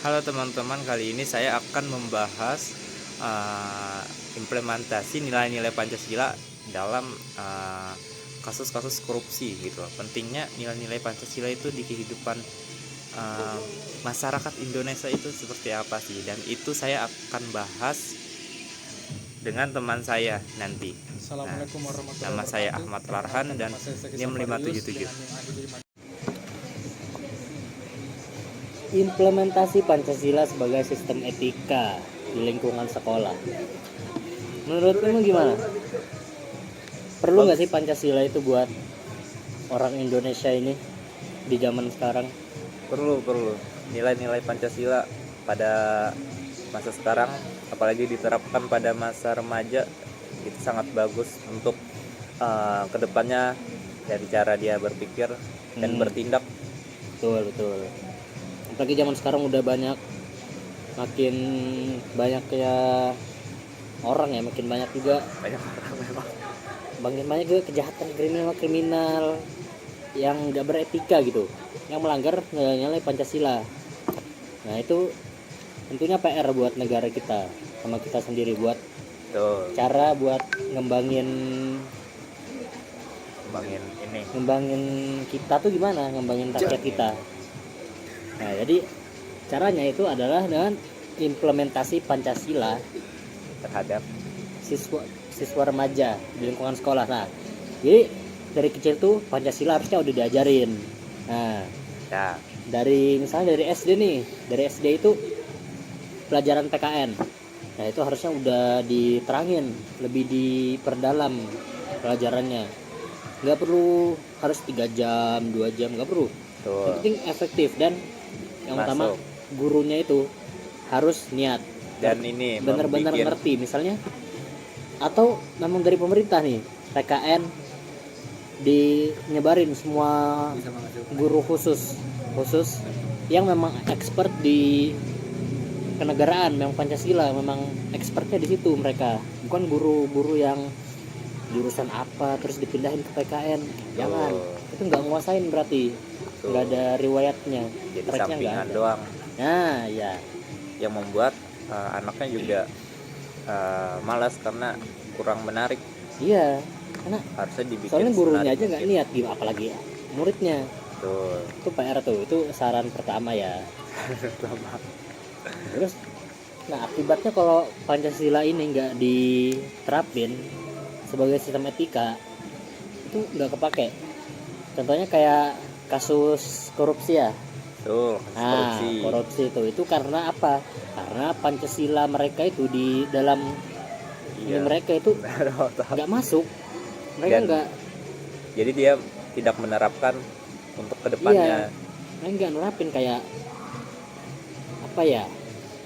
Halo teman-teman, kali ini saya akan membahas implementasi nilai-nilai Pancasila dalam kasus-kasus korupsi gitu. Pentingnya nilai-nilai Pancasila itu di kehidupan masyarakat Indonesia itu seperti apa sih? Dan itu saya akan bahas dengan teman saya nanti. Assalamualaikum warahmatullahi Nama saya wabarakatuh. Ahmad Farhan dan NIM 577. Implementasi Pancasila sebagai sistem etika di lingkungan sekolah. Menurutmu gimana? Perlu nggak sih Pancasila itu buat orang Indonesia ini di zaman sekarang? Perlu nilai-nilai Pancasila pada masa sekarang, apalagi diterapkan pada masa remaja, itu sangat bagus untuk kedepannya dari cara dia berpikir dan bertindak. Betul. Apalagi zaman sekarang udah makin banyak ya orang ya, makin banyak juga kejahatan kriminal yang nggak beretika gitu, yang melanggar nilai Pancasila. Nah itu tentunya PR buat negara kita sama kita sendiri, buat cara buat ngembangin kita tuh gimana, ngembangin rakyat kita. Nah jadi caranya itu adalah dengan implementasi Pancasila terhadap siswa remaja di lingkungan sekolah. Nah jadi dari kecil tuh Pancasila harusnya udah diajarin. Nah dari SD nih, dari SD itu pelajaran PKN. Nah itu harusnya udah diterangin, lebih diperdalam pelajarannya. Nggak perlu harus 3 jam 2 jam, nggak perlu. Yang penting efektif, dan yang utama gurunya itu harus niat dan ini benar-benar ngerti. Misalnya atau memang dari pemerintah nih PKN dinyebarin semua guru khusus yang memang expert di kenegaraan, memang Pancasila, memang expertnya di situ mereka, bukan guru-guru yang jurusan apa terus dipindahin ke PKN. Jangan, itu nggak nguasain, berarti nggak ada riwayatnya, jadi sampingan doang. Nah ya, yang membuat anaknya juga malas karena kurang menarik. Iya, karena harusnya dibikin, soalnya gurunya aja nggak niat, apalagi muridnya. Itu PR tuh, itu saran pertama ya. Terus nah akibatnya kalau Pancasila ini nggak diterapin sebagai sistem etika, itu nggak kepake. Contohnya kayak kasus korupsi ya. Korupsi itu karena apa? Karena Pancasila mereka itu di dalam ini mereka itu nggak masuk. Mereka nggak. Jadi dia tidak menerapkan untuk kedepannya. Mereka nggak nerapin, kayak apa ya?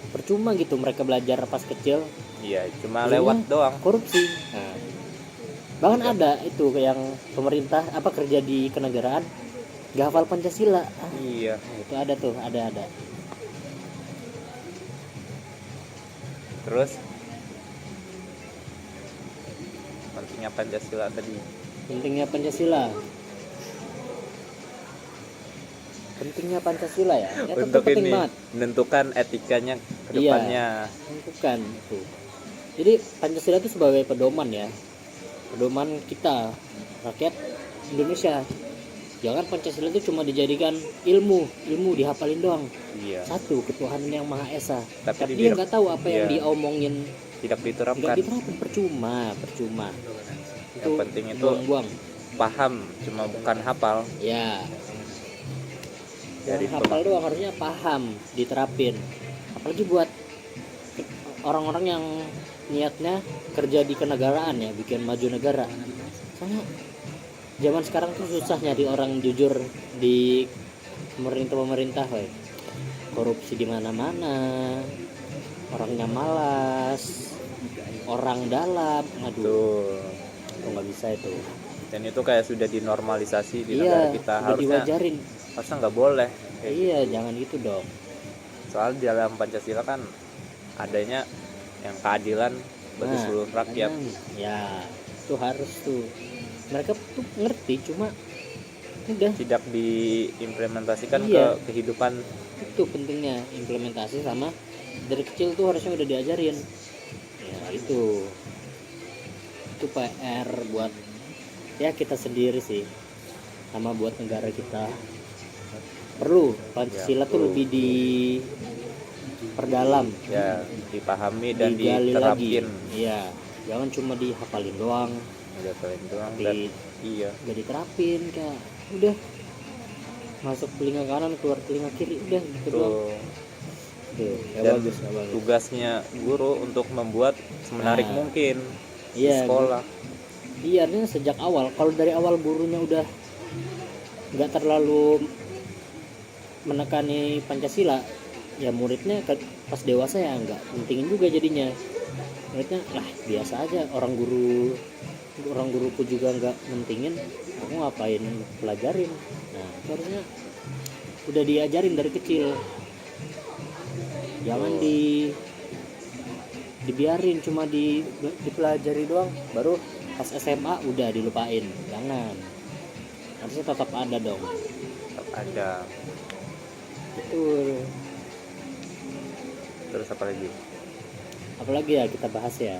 Percuma gitu mereka belajar pas kecil. Iya, cuma lewat doang. Korupsi. Nah, bahkan ada itu yang pemerintah kerja di kenegaraan gak hafal Pancasila. Iya, itu ada tuh, ada. Terus pentingnya Pancasila tadi. Pentingnya Pancasila ya untuk penting ini banget, menentukan etikanya ke depannya. Menentukan itu. Jadi Pancasila itu sebagai pedoman kita rakyat Indonesia. Jangan Pancasila itu cuma dijadikan ilmu dihafalin doang. Iya. Satu, ketuhanan yang Maha Esa. Tapi dia nggak tahu apa yang diomongin, tidak diterapkan. Percuma. Yang penting itu buang-buang. Paham, cuma bukan hafal. Ya. Dari hafal doang, harusnya paham, diterapin. Apalagi buat orang-orang yang niatnya kerja di kenegaraan ya, bikin maju negara. Soalnya zaman sekarang tuh susah nyari orang jujur di pemerintah, korupsi di mana-mana, orangnya malas, orang dalam, itu nggak bisa itu. Dan itu kayak sudah dinormalisasi di negara kita, harusnya nggak boleh. Iya, jangan gitu dong. Soal di dalam Pancasila kan adanya yang keadilan bagi seluruh rakyat. Ya, itu harus tuh. Mereka tuh ngerti, cuma udah tidak diimplementasikan ke kehidupan Itu pentingnya implementasi, sama dari kecil tuh harusnya udah diajarin ya. Itu PR buat ya kita sendiri sih, sama buat negara kita. Perlu Pancasila tuh perlu. lebih diperdalam, Ya, dipahami dan digali lagi. diterapin. Iya, jangan cuma dihafalin doang, Udah kalian doang dan tapi iya gak diterapin. Kayak udah masuk telinga kanan keluar telinga kiri, udah gitu doang. tuh. Tuh, ya Dan bagus, ya bagus. tugasnya guru untuk membuat semenarik Nah, mungkin di iya, sekolah. Iya, artinya sejak awal. Kalau dari awal gurunya udah nggak terlalu menekani Pancasila, ya muridnya pas dewasa ya nggak pentingin juga jadinya. Muridnya lah biasa aja, orang guruku juga nggak mentingin, aku ngapain pelajarin. Nah, itu harusnya udah diajarin dari kecil, jangan dibiarin cuma dipelajari doang, baru pas SMA udah dilupain. Jangan, harusnya tetap ada dong. Tetap ada. Betul. Terus apa lagi? Apalagi ya kita bahas ya.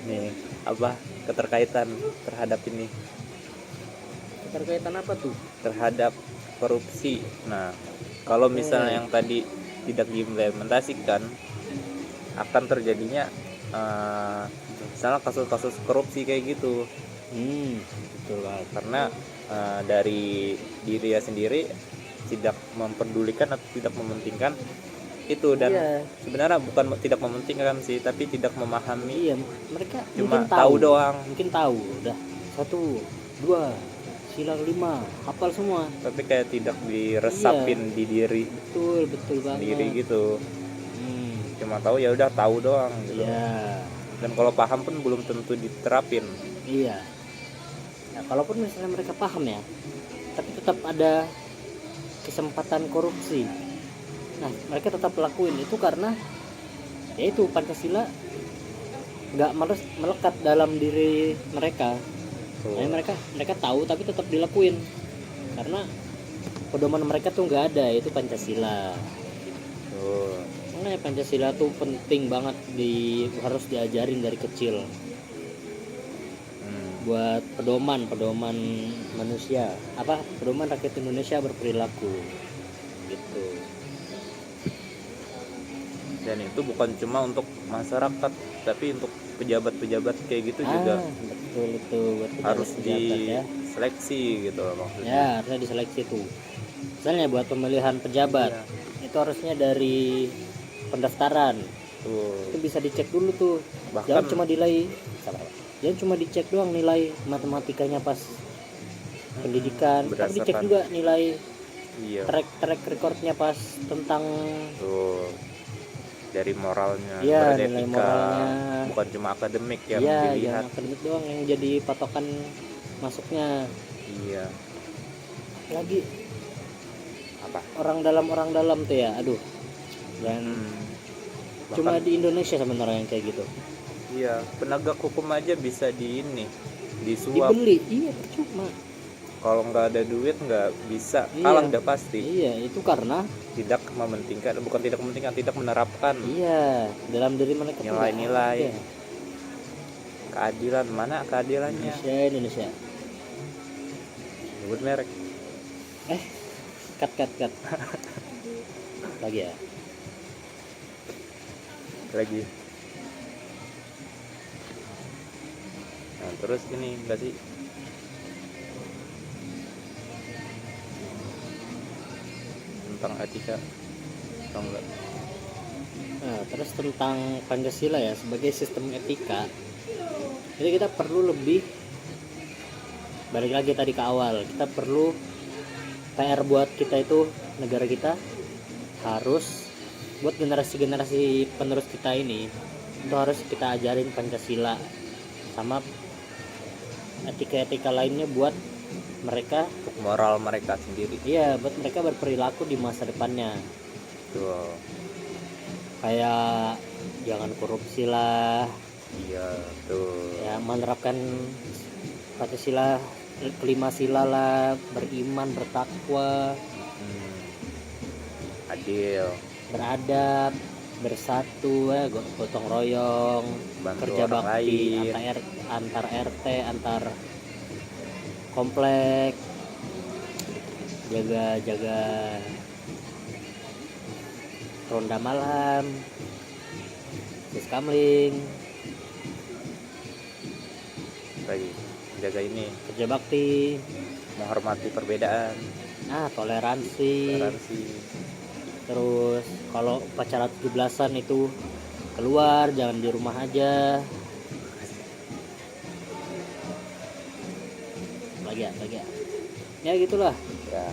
Nih, apa keterkaitan terhadap ini? Keterkaitan apa tuh? Terhadap korupsi. Nah, kalau misalnya yang tadi tidak diimplementasikan, akan terjadinya misalnya kasus-kasus korupsi kayak gitu. Betul banget. Karena dari diri sendiri tidak memperdulikan atau tidak mementingkan itu, dan sebenarnya bukan tidak mementingkan sih, tapi tidak memahami. Iya, mereka Cuma mungkin tahu doang. Mungkin tahu, udah 1, 2, sila 5, hafal semua. Tapi kayak tidak diresapin di diri Betul banget. sendiri gitu. Cuma tahu ya udah tahu doang gitu. Iya. Dan kalau paham pun belum tentu diterapin. Iya. Nah, kalaupun misalnya mereka paham ya, tapi tetap ada kesempatan korupsi. Nah, mereka tetap lakuin itu karena ya itu Pancasila nggak melekat dalam diri mereka. Nah, mereka tahu tapi tetap dilakuin karena pedoman mereka tuh nggak ada, itu Pancasila. Makanya Pancasila tuh penting banget, harus diajarin dari kecil buat pedoman manusia, pedoman rakyat Indonesia berperilaku gitu. Dan itu bukan cuma untuk masyarakat, tapi untuk pejabat-pejabat kayak gitu juga. Betul itu harus ya. Diseleksi gitu loh maksudnya. Ya, harusnya diseleksi tuh. Misalnya buat pemilihan pejabat, itu harusnya dari pendaftaran. Itu bisa dicek dulu tuh. Bahkan jangan cuma dicek doang nilai matematikanya pas pendidikan, tapi dicek juga nilai track recordnya pas tentang dari moralnya, nilai moralnya, bukan cuma akademik yang dilihat. Jangan akademik doang yang jadi patokan masuknya. Iya. Lagi apa? Orang dalam tuh ya, aduh. Dan cuma di Indonesia sebenarnya yang kayak gitu. Iya, penegak hukum aja bisa disuap. Dibeli, iya percuma. Kalau nggak ada duit nggak bisa, kalah udah pasti. Iya, itu karena tidak menerapkan. Iya, dalam diri mereka nilai-nilai keadilan. Mana keadilannya? Indonesia. Sebut merek. Cut. Lagi ya. Lagi. Nah, terus ini enggak sih? Tentang etika atau enggak? Nah, terus tentang Pancasila ya sebagai sistem etika. Jadi kita perlu lebih, balik lagi tadi ke awal, kita perlu PR buat kita itu, negara kita harus buat generasi penerus kita ini, itu harus kita ajarin Pancasila sama etika lainnya buat mereka, moral mereka sendiri. Iya, buat mereka berperilaku di masa depannya. Tuh. Kayak jangan korupsi lah. Iya, tuh. Ya, menerapkan Pancasila kelima sila lah, beriman, bertakwa, Adil, beradab, bersatu, gotong royong, bantu kerja orang bakti lain. antar RT, antar komplek, jaga ronda malam, kamling, Lagi jaga ini, kerja bakti, menghormati perbedaan, toleransi. toleransi. Terus kalau upacara 17-an itu keluar, jangan di rumah aja. Lagi ya. Ya gitulah. Ya,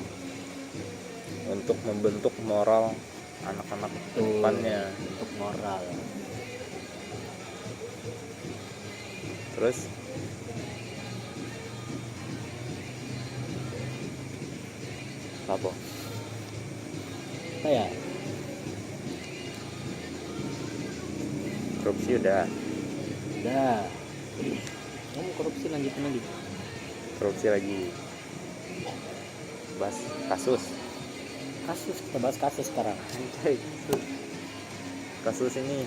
untuk membentuk moral anak-anak ke depannya. Untuk moral. Terus apa? Ya, Korupsi udah. Kamu korupsi lanjutin lagi. Korupsi lagi. Bahas kasus. Kita bahas kasus sekarang. Kasus ini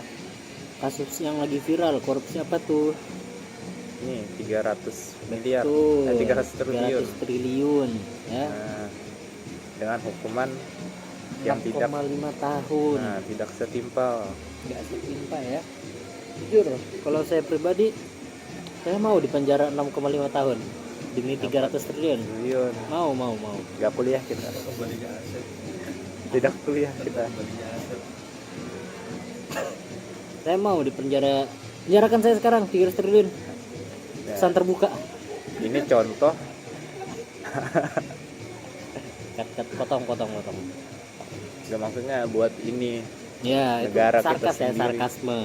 Kasus yang lagi viral, korupsi apa tuh? ini 300 miliar, Tuh, 300 triliun. 300 triliun ya. Nah, dengan hukuman yang tidak 6,5 tahun. tidak setimpal. Nggak setimpal ya. Jujur, kalau saya pribadi, saya mau di penjara 6,5 tahun demi 300 triliun. Mau. Nggak kuliah kita. Tidak kuliah kita. Saya mau di penjara. Penjarakan saya sekarang 300 triliun. Ya, Pesan terbuka. ini contoh. Potong. Nggak, maksudnya buat ini Ya, negara itu kita sarkas ya, sendiri. sarkasme.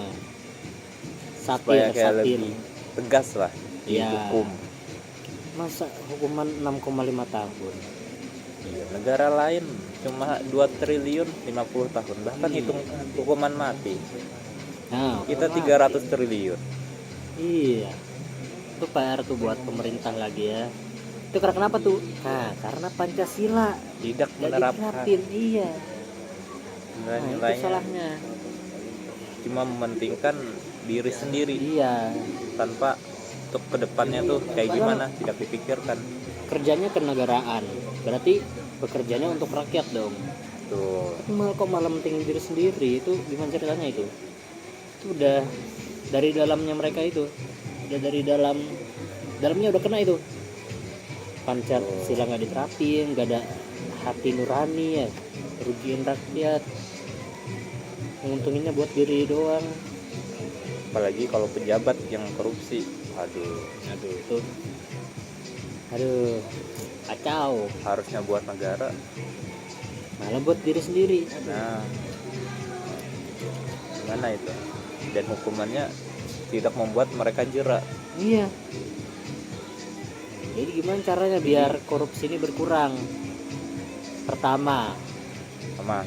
Supaya kayak Satir. lebih tegas lah Ya. dihukum. Masa hukuman 6,5 tahun? Iya, negara lain cuma 2 triliun 50 tahun, bahkan hitung hukuman mati. Nah, Kita hukuman 300 triliun. Iya. Itu PR tuh buat pemerintah lagi ya. Itu karena kenapa tuh? Nah, karena Pancasila Tidak nggak menerapkan diterapin. Iya. Nah, itu nilai-nilainya, salahnya. cuma mementingkan diri sendiri Iya. tanpa untuk kedepannya tuh kayak gimana tidak dipikirkan. Kerjanya kenegaraan. Berarti bekerjanya untuk rakyat dong. Tuh, Tapi malah mentingin diri sendiri, itu gimana ceritanya itu? Itu udah dari dalamnya mereka itu. Udah dari dalamnya udah kena itu. Pancasila nggak diterapin, nggak ada hati nurani ya, rugiin rakyat, menguntunginnya buat diri doang. apalagi kalau pejabat yang korupsi, aduh, Kacau, harusnya buat negara. malah buat diri sendiri. Nah, gimana itu? Dan hukumannya tidak membuat mereka jera. Iya. Jadi gimana caranya biar korupsi ini berkurang? Pertama, Sama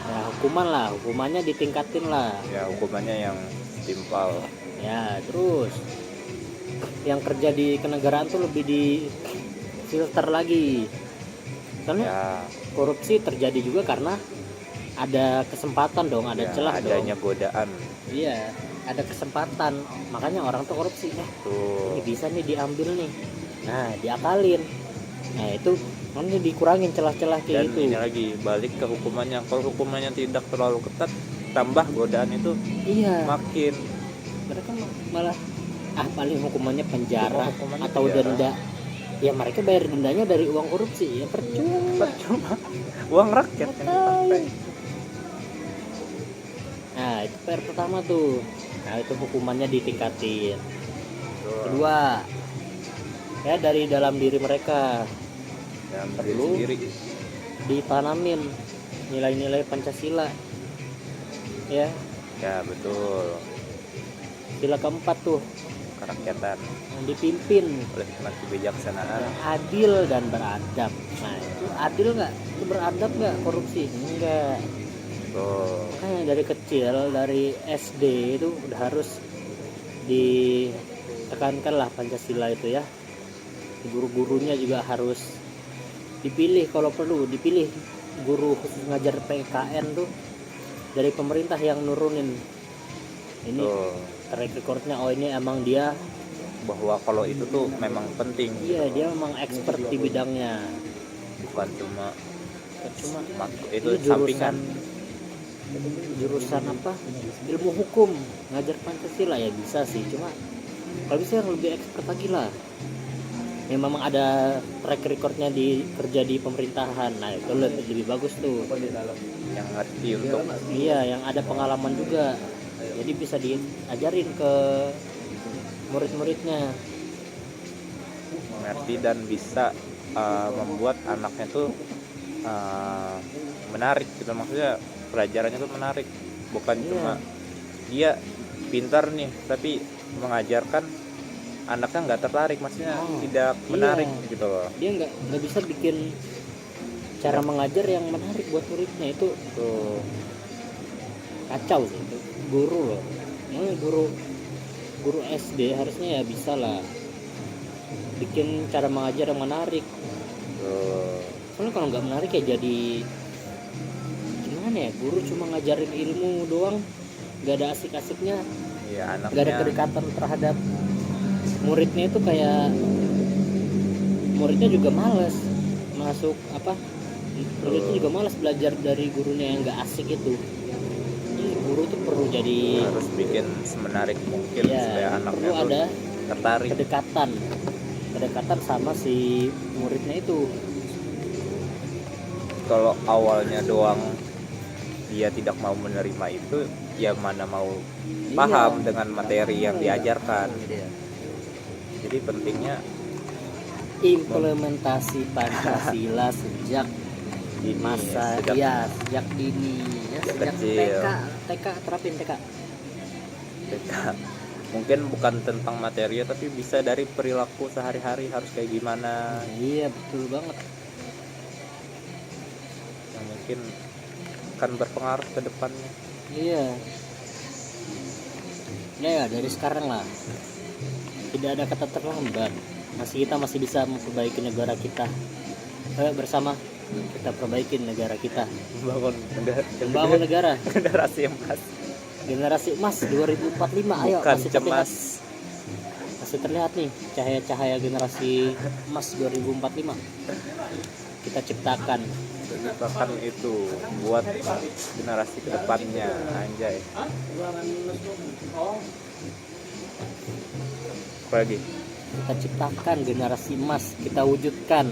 ya hukumannya ditingkatin lah. ya, hukumannya yang timpal. Ya, terus yang kerja di kenegaraan tuh lebih di filter lagi. Soalnya Ya, korupsi terjadi juga karena ada kesempatan dong, ada ya, celah adanya dong. godaan Iya, ada kesempatan. Makanya orang tuh korupsi. tuh. Ini bisa nih diambil nih. Nah, diakalin. Nah, itu nanti dikurangin celah-celah kayak Dan gitu. ini lagi balik ke hukumannya. Kalau hukumannya tidak terlalu ketat, tambah godaan itu Iya. makin. Mereka malah paling hukumannya penjara Hukumannya atau penjara. denda. Ya mereka bayar dendanya dari uang korupsi. Ya percuma. Uang rakyat yang dipakai. Nah, itu PR pertama tuh. Nah, itu hukumannya ditingkatin. Tuh, Kedua, ya dari dalam diri mereka dalam diri perlu sendiri. ditanamin nilai-nilai Pancasila. Ya, Ya, betul. sila keempat tuh Kerakyatan yang dipimpin oleh hikmat kebijaksanaan. yang adil dan beradab. Nah, itu adil nggak? Itu beradab nggak korupsi? Enggak. Tuh, Makanya dari kecil, dari SD itu udah harus ditekankan lah Pancasila itu ya. Guru-gurunya juga harus dipilih, kalau perlu dipilih guru khusus ngajar PKN tuh dari pemerintah yang nurunin ini track recordnya. Oh ini emang dia, bahwa kalau itu tuh memang penting. iya dia memang expert di bidangnya, Bukan cuma itu ini sampingan. jurusan apa, ilmu hukum ngajar Pancasila ya bisa sih, cuma kalau bisa yang lebih expert lagi lah, yang memang ada track recordnya di kerja di pemerintahan. Nah itu lebih bagus tuh, Yang ngerti untuk iya yang ada pengalaman juga, jadi bisa diajarin ke murid-muridnya. mengerti dan bisa membuat anaknya tuh menarik gitu, maksudnya pelajarannya tuh menarik, bukan Iya. cuma dia pintar nih tapi mengajarkan anaknya nggak tertarik, maksudnya tidak menarik gitu loh. Dia nggak bisa bikin cara mengajar yang menarik buat muridnya, itu Tuh kacau sih itu. Guru loh, guru SD harusnya ya bisa lah bikin cara mengajar yang menarik. Soalnya kalau nggak menarik ya jadi gimana ya, guru cuma ngajarin ilmu doang, nggak ada asik-asiknya, ya nggak ada anaknya kedekatan terhadap muridnya. Itu kayak muridnya juga malas masuk apa, muridnya juga malas belajar dari gurunya yang nggak asik itu. Jadi guru tuh perlu jadi, harus bikin semenarik mungkin ya supaya anaknya perlu tuh ada tertarik. kedekatan sama si muridnya itu. Kalau awalnya doang dia tidak mau menerima itu, ya mana mau paham Iya. dengan materi yang diajarkan. Jadi pentingnya Implementasi Pancasila sejak ini masa sejak sejak dini ya, sejak kecil. TK terapin TK. Mungkin bukan tentang materi tapi bisa dari perilaku sehari-hari harus kayak gimana, Iya betul banget. yang mungkin akan berpengaruh ke depannya. Iya. Ya dari sekarang lah, tidak ada kata terlambat. Kita masih bisa memperbaiki negara kita. Bersama kita perbaiki negara kita. Membangun negara. Generasi emas. Generasi emas 2045. Ayo Bukan masih cemas. masih terlihat nih cahaya-cahaya generasi emas 2045. Kita ciptakan. Bahkan itu buat generasi kedepannya, anjay. Apa lagi? Kita ciptakan generasi emas, kita wujudkan,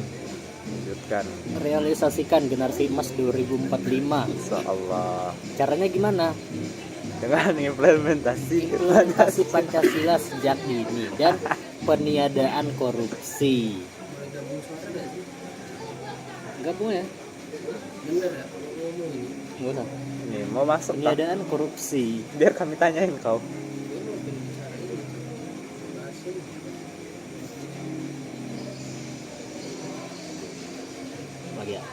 realisasikan generasi emas 2045. Insyaallah. Caranya gimana? Dengan implementasi Pancasila sejak dini dan peniadaan korupsi. Gabung ya? Enggak usah. Nih, mau masuk tak? Peniadaan korupsi. Biar kami tanyain kau. Lagi ya.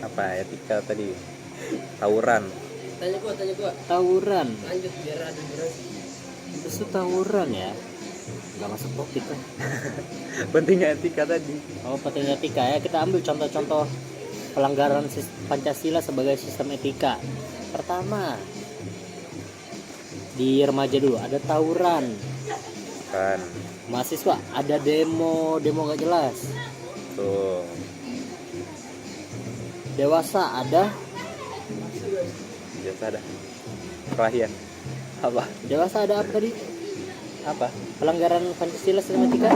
Apa etika tadi? Tawuran. Tanya gua. Tawuran. Lanjut biar ada durasi. Itu tawuran ya. Enggak masuk topik kan. Pentingnya etika tadi. Oh, pentingnya etika ya. Kita ambil contoh-contoh pelanggaran Pancasila sebagai sistem etika. Pertama, di remaja dulu ada tawuran. Kan. Mahasiswa ada demo nggak jelas. Tuh. Dewasa ada, Biasa ada. Kelahian. Apa? dewasa ada apa tadi? Apa? Pelanggaran Pancasila sistem etika.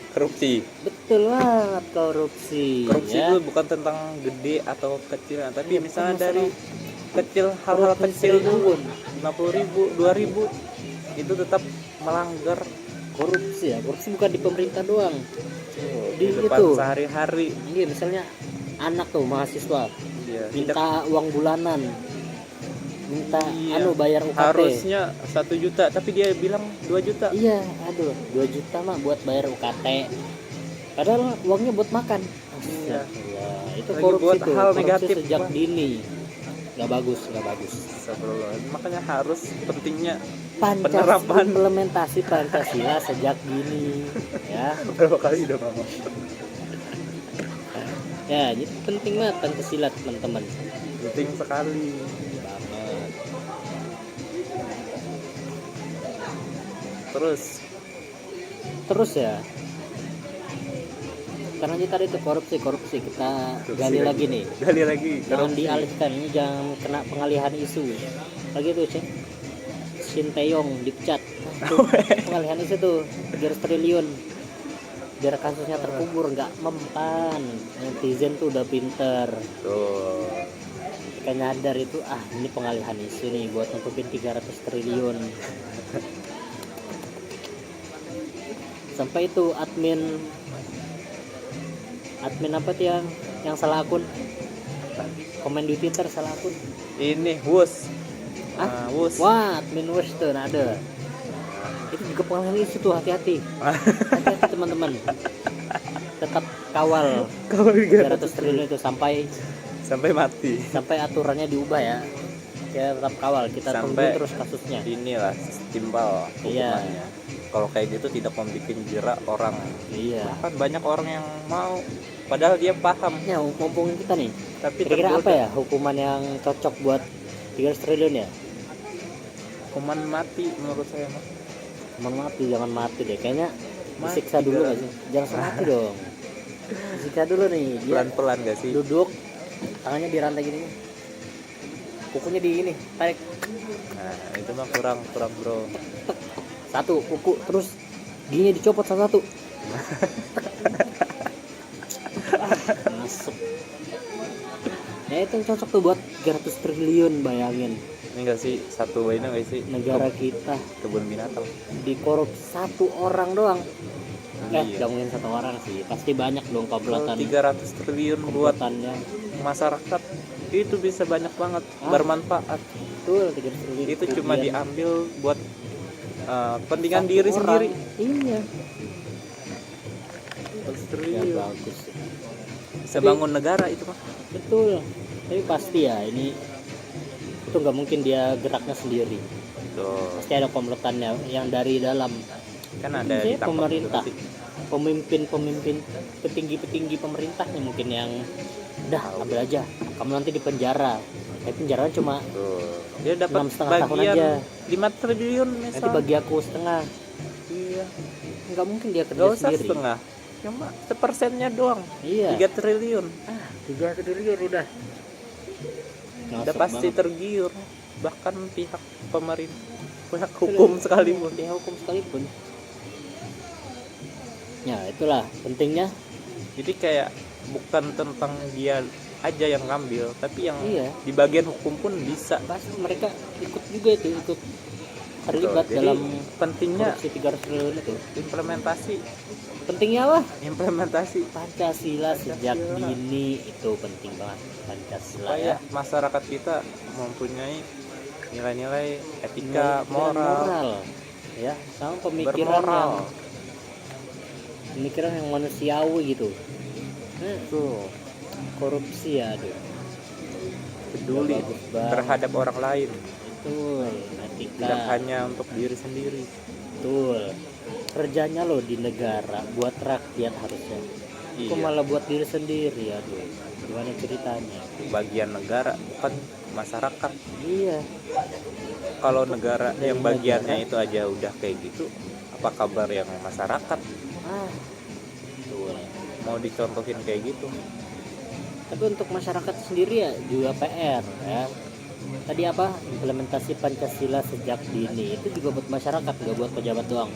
Korupsi. Betul banget, korupsi. Korupsi ya. itu bukan tentang gede atau kecil, tapi Iya, misalnya bukan dari masalah kecil, hal-hal korupsi kecil seribu. 50.000, 2.000 itu tetap melanggar. Korupsi ya, korupsi bukan di pemerintah doang. Di Di depan itu. sehari-hari. Iya, misalnya anak tuh mahasiswa Iya. minta uang bulanan, minta Iya. bayar UKT. Harusnya 1 juta tapi dia bilang 2 juta. Iya, aduh, 2 juta mah buat bayar UKT. Padahal uangnya buat makan. Iya. Astagfirullah. Itu Lagi korupsi buat tuh, hal korupsi negatif, sejak Bang. dini. nggak bagus. Astagfirullah. Makanya harus pentingnya Pancasila, Penerapan. implementasi Pancasila sejak dini ya. berapa kali udah ngomong. Ya, jadi penting banget Pancasila teman-teman. Penting sekali. Banget. Terus ya. Karena aja tadi itu korupsi kita gali lagi nih. Gali lagi. Jangan korupsi. dialihkan, ini jangan kena pengalihan isu. Lagi tuh Shin Taeyong dipecat. Tuh, pengalihan isu tuh 300 triliun. Biar kasusnya terkubur, nggak mempan. Netizen tuh udah pinter. Tuh. Kayak nyadar itu, ini pengalihan isu nih buat nutupin 300 triliun. Sampai itu admin apa tuh yang salah akun, komen di Twitter salah akun. Ini Wus. Wus. Wah, admin Wus tuh ada. Itu juga pengalihan isu tuh, hati-hati teman-teman. Tetap kawal 300 triliun itu sampai mati. sampai aturannya diubah ya. Ya tetap kawal, kita tunggu Sampai terus kasusnya. Inilah timpal Iya. hukumannya. Kalau kayak gitu tidak membuat jerak orang. Iya. Kan banyak orang yang mau, padahal dia paham. Ya, mumpung kita nih. Tapi Kira-kira apa tergoda. ya hukuman yang cocok buat 300 triliun ya? Hukuman mati menurut saya mah. Hukuman mati, jangan mati deh. Kayaknya Mati disiksa dulu kan. nggak sih? Jangan mati dong. Disiksa dulu nih. Dia Pelan-pelan gak sih? duduk, tangannya di rantai gini. Kukunya di ini, tarik. Nah, itu mah kurang bro. Satu kuku, terus giginya dicopot satu-satu. Masuk. Ya itu yang cocok tuh buat 300 triliun, bayangin. Ini gak sih satu ini gak sih Negara kita kebun binatang? dikorup satu orang doang. Iya. Jangan ngomongin satu orang sih, pasti banyak dong Kalau komplotan. 300 triliun buat Komplotannya. masyarakat itu bisa banyak banget bermanfaat. Betul, 300 triliun. Itu cuma Kemudian diambil buat kepentingan satu diri orang. sendiri. Iya. 300 Ya triliun. bagus. Bisa bangun negara itu mah. Betul. Tapi pasti ya ini itu nggak mungkin dia geraknya sendiri. Tuh. Pasti ada komplotannya yang dari dalam. Kan ada Misalnya ditangkap pemerintah. juga sih. Pemimpin petinggi pemerintahnya mungkin yang udah ambil aja, kamu nanti di penjara. Penjara cuma Tuh. Dia dapat 6,5 tahun bagian aja. 5 triliun nanti misal. bagi aku setengah. Iya. Nggak mungkin dia kerja Gak usah sendiri. setengah. Cuma sepersennya doang. Iya. 3 triliun. 3 triliun udah. Udah pasti tergiur. Bahkan pihak pemerintah, pihak hukum sekalipun. Pihak hukum sekalipun. Ya itulah pentingnya. Jadi kayak bukan tentang dia aja yang ngambil, tapi yang Iya. di bagian hukum pun bisa. Pasti mereka ikut juga itu, ikut terlibat Jadi dalam pentingnya korupsi 300 triliun itu. implementasi Pentingnya apa? Pancasila sejak Pancasila. dini itu penting banget. Pancasila supaya ya. masyarakat kita mempunyai nilai-nilai etika, Nilai moral, ya, sama pemikiran bermoral. yang manusiawi gitu. Tuh, Korupsi ya, aduh. peduli Bagus banget. terhadap orang lain, Betul, etika. tidak hanya untuk diri sendiri. Betul. Kerjanya lo di negara buat rakyat harusnya. Kok Iya. malah buat diri sendiri, aduh. Gimana ceritanya? Bagian negara bukan masyarakat. Iya. Kalau negara Dari yang bagiannya negara. itu aja udah kayak gitu, apa kabar yang masyarakat? Betul. Mau dicontohin kayak gitu? Tapi untuk masyarakat sendiri ya juga PR ya. Tadi apa? Implementasi Pancasila sejak dini itu juga buat masyarakat, nggak buat pejabat doang.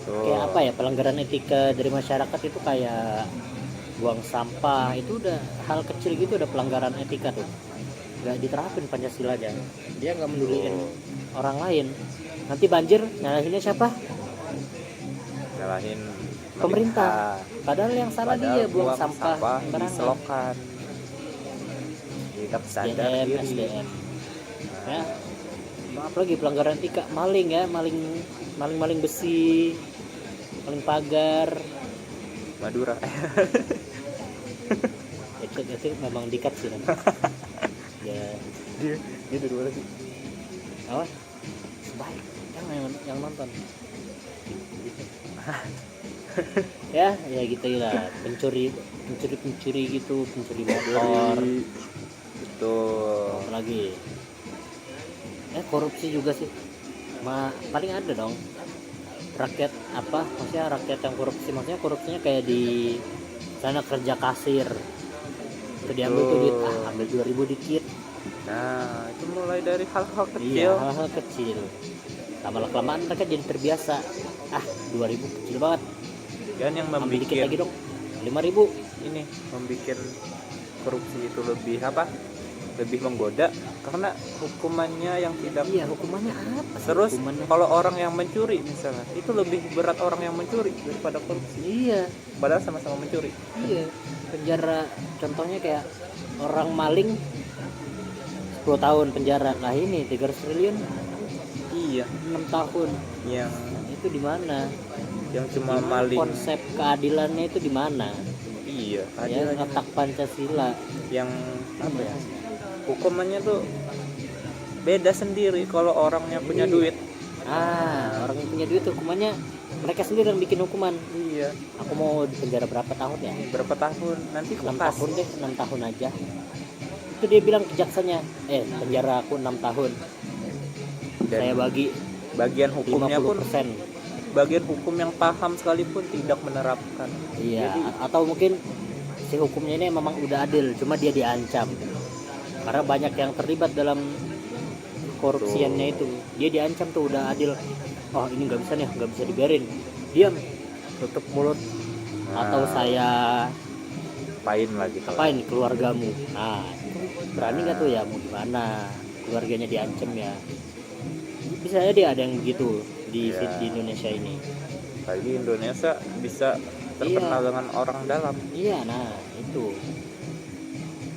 Tuh. Kayak apa ya, pelanggaran etika dari masyarakat itu kayak buang sampah, itu udah hal kecil gitu, udah pelanggaran etika tuh. Nggak diterapin Pancasila aja. Dia nggak meduliin orang lain. Nanti banjir, nyalahinnya siapa? Nyalahin Pemerintah. Padahal yang salah dia buang sampah di sembarangan. selokan. Tidak sadar diri. SDM. Ya. Apalagi pelanggaran etika, maling ya, maling besi, maling pagar. Madura. Itu memang dikat sih. Ya, Dia dari mana sih? apa? Sebaik yang nonton. Ya gitu lah. Pencuri gitu, pencuri motor. Itu Apa lagi? Korupsi juga sih. Paling ada dong. Rakyat apa? Maksudnya rakyat yang korupsi. Maksudnya korupsinya kayak di sana kerja kasir. Itu diambil tuh duit, ambil 2.000 dikit. nah itu mulai dari hal-hal Iya, kecil. hal-hal kecil. Lama-kelamaan mereka jadi terbiasa. 2.000 kecil banget. Dan yang Ambil dikit membuat lagi dong. 5.000. ini membuat korupsi itu lebih apa? Lebih menggoda karena hukumannya yang tidak. Iya, hukumannya apa sih? Terus Hukumannya. kalau orang yang mencuri misalnya, itu lebih berat orang yang mencuri daripada korupsi. Iya, Padahal sama-sama mencuri. iya. Penjara contohnya kayak orang maling 10 tahun penjara. Nah, ini 300 triliun Iya, 6 tahun. yang Itu di mana? cuma Gimana maling. konsep keadilannya itu di mana? Iya, Ya, ada letak Pancasila. yang apa ya? Hukumannya tuh beda sendiri kalau orangnya punya Iya. duit. Orang yang punya duit hukumannya mereka sendiri yang bikin hukuman. Iya, Aku mau di penjara berapa tahun ya? berapa tahun nanti 6 kupas. tahun deh, 6 tahun aja. Itu dia bilang ke jaksanya, penjara aku 6 tahun. Dan Saya bagi bagian hukumnya pun 50%. bagian hukum yang paham sekalipun tidak menerapkan. Iya, Jadi, atau mungkin si hukumnya ini memang udah adil, cuma dia diancam. Karena banyak yang terlibat dalam korupsiannya itu. Dia diancam tuh udah adil. Oh, ini nggak bisa nih, nggak bisa dibiarin. Diam, tutup mulut. Atau saya pain lagi kalau apain keluargamu. Nah, berani nggak tuh ya? Mau gimana? Keluarganya diancam ya. Bisa aja ada yang begitu di Ya. di Indonesia ini. apalagi Indonesia bisa terkenal dengan orang dalam. Iya, nah itu.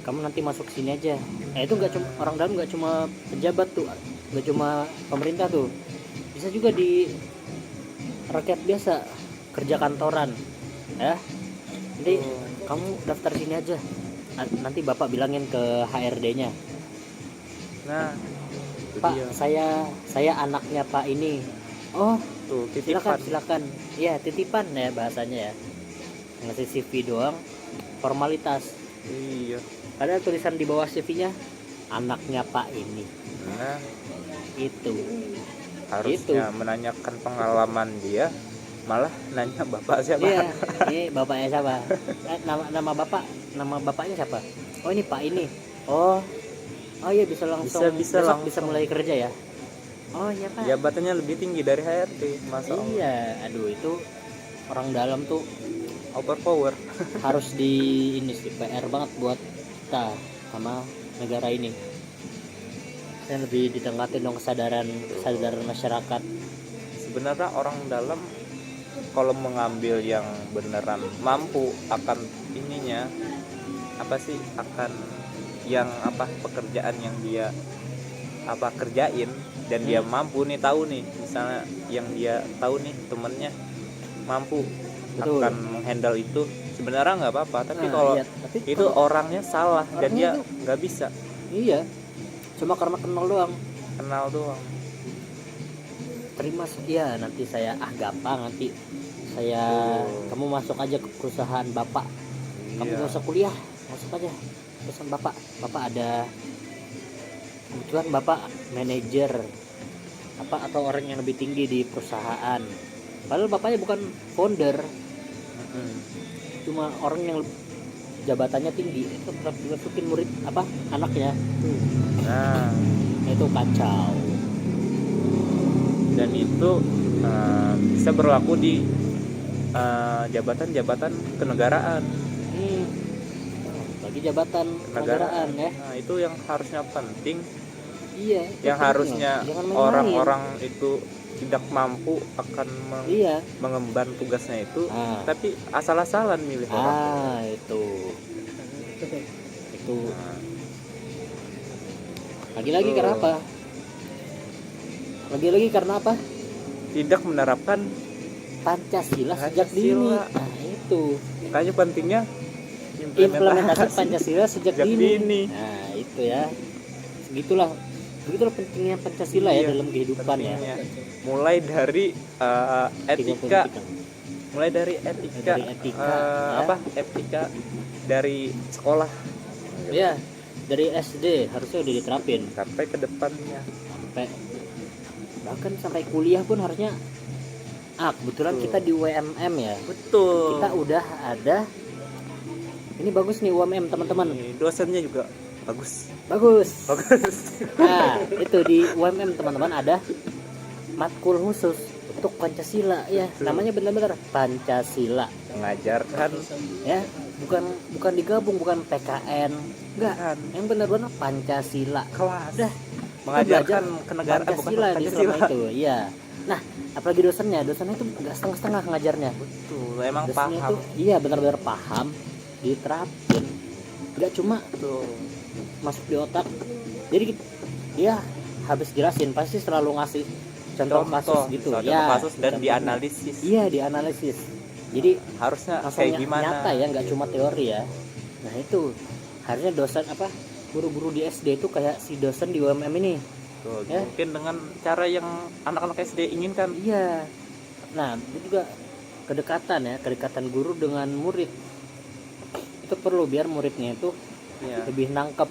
Kamu nanti masuk sini aja. Itu nggak cuma orang dalam, nggak cuma pejabat tuh, nggak cuma pemerintah tuh. Bisa juga di rakyat biasa, kerja kantoran, ya. Nanti kamu daftar sini aja. Nanti bapak bilangin ke HRD-nya, Nah, itu Pak, dia. saya anaknya Pak ini. Oh, Tuh titipan. silakan. Iya, titipan ya bahasanya ya. Ngasih CV doang, formalitas. Iya. Ada tulisan di bawah CV-nya, anaknya Pak ini. Nah, Itu. harusnya menanyakan pengalaman dia, malah nanya bapak siapa. Iya, ini bapaknya siapa? Nama bapaknya siapa? Oh, ini Pak ini. Oh iya, bisa langsung Bisa besok langsung. bisa mulai kerja ya. Oh iya Pak. Jabatannya lebih tinggi dari HRD, masa Allah. Iya, aduh itu orang dalam tuh Overpower. harus di ini sih, PR banget buat kita sama negara ini. Dan lebih ditingkatin dong kesadaran masyarakat. Sebenarnya orang dalam kalau mengambil yang beneran mampu akan ininya apa sih, akan yang apa pekerjaan yang dia apa kerjain dan dia mampu nih, tahu nih misalnya yang dia tahu nih temennya mampu. Betul. Akan menghandle itu sebenarnya nggak apa-apa, tapi Nah, kalau iya, tapi itu kalau- orangnya salah dan orangnya dia itu- nggak bisa Iya, cuma karena kenal doang. kenal doang. Terima ya, nanti saya gampang, nanti saya kamu masuk aja ke perusahaan bapak. Kamu Iya. nggak usah kuliah, masuk aja perusahaan bapak. Bapak ada kebetulan bapak manajer apa atau orang yang lebih tinggi di perusahaan. Padahal bapaknya bukan founder, Mm-mm. cuma orang yang jabatannya tinggi. Itu tetap dimasukin murid apa anaknya. Nah, Itu kacau. dan itu bisa berlaku di jabatan-jabatan kenegaraan. Bagi jabatan kenegaraan ya. Nah, itu yang harusnya penting, Iya. yang itu harusnya jangan main-main. orang-orang itu tidak mampu akan Iya. mengemban tugasnya itu, Ah. tapi asal-asalan milih orang. Itu. Nah, Lagi-lagi Itu. karena apa? Lagi-lagi karena apa? tidak menerapkan, Pancasila sejak dini. Pancasila. Nah, itu. makanya pentingnya Implementasi Pancasila sejak sejak dini. dini. Nah, itu ya. begitulah pentingnya Pancasila ya Iya, dalam kehidupan ya. pentingnya. Mulai dari etika, mulai dari etika, Dari etika, ya. etika dari sekolah Ya, dari SD harusnya udah diterapin sampai ke depannya. sampai bahkan sampai kuliah pun harusnya. Kebetulan Betul. kita di UMM ya. Betul. Kita udah ada. Ini bagus nih UMM teman-teman. Nih, dosennya juga bagus. Bagus. Bagus. Nah, itu di UMM teman-teman ada matkul khusus untuk Pancasila ya. Betul. Namanya benar-benar Pancasila Mengajarkan ya. Bukan digabung, bukan PKN. Enggak. kan Yang benar-benar Pancasila. kelas. Udah. Mengajarkan kenegaraan bukan Pancasila di Pancasila. selama itu. Iya. Nah, apalagi dosennya itu nggak setengah-setengah ngajarnya. Betul, emang Dosennya paham. itu iya benar-benar paham, diterapin. Nggak cuma Betul. masuk di otak. Jadi dia habis jelasin pasti selalu ngasih contoh kasus gitu. Contoh kasus dan contohnya. dianalisis. Iya, dianalisis. Jadi Harusnya langsung kayak gimana? nyata ya, nggak cuma teori ya. Nah, itu harusnya dosen guru-guru di SD itu kayak si dosen di UMM ini. Betul, Ya. mungkin dengan cara yang anak-anak SD inginkan. Iya. Nah, itu juga kedekatan guru dengan murid. Itu perlu biar muridnya itu Iya. lebih nangkep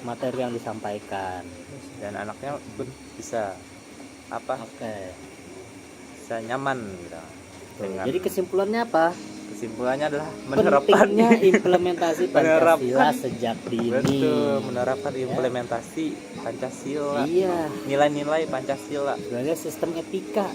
materi yang disampaikan. Dan anaknya pun bisa Oke. bisa nyaman gitu. Dengan Jadi kesimpulannya apa? kesimpulannya adalah menerapkan Pentingnya implementasi Pancasila Menerapkan. sejak dini. betul, menerapkan implementasi Pancasila, Iya, nilai-nilai Pancasila. sebagai sistem etika.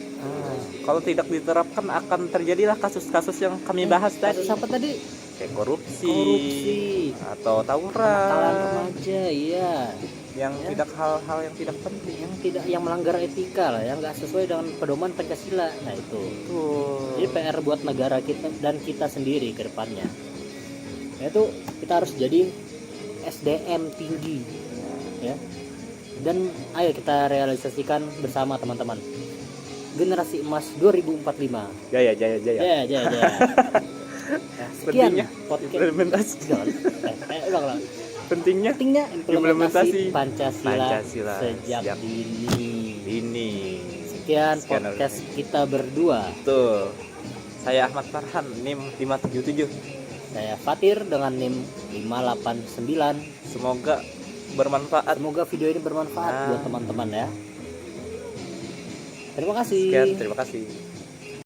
Kalau tidak diterapkan akan terjadilah kasus-kasus yang kami bahas tadi, Kasus apa tadi? kayak korupsi, Korupsi, atau kenakalan tawuran, remaja, iya. yang Ya. tidak hal-hal yang tidak penting. Yang melanggar etika lah, yang nggak sesuai dengan pedoman Pancasila. Nah itu. Betul. Jadi PR buat negara kita dan kita sendiri ke depannya. Yaitu kita harus jadi SDM tinggi ya. Dan ayo kita realisasikan bersama teman-teman. Generasi emas 2045. Jaya, jaya, jaya. Ya. Nah, sekian Pentingnya podcast. implementasi. Ulang. Pentingnya Implementasi Pancasila sejak sejak dini. ini. Sekian podcast kita berdua. Tuh. Saya Ahmad Farhan, NIM 577. Saya Fatir dengan NIM 589. Semoga bermanfaat. Semoga video ini bermanfaat Nah. buat teman-teman ya. Terima kasih. Sekian, terima kasih.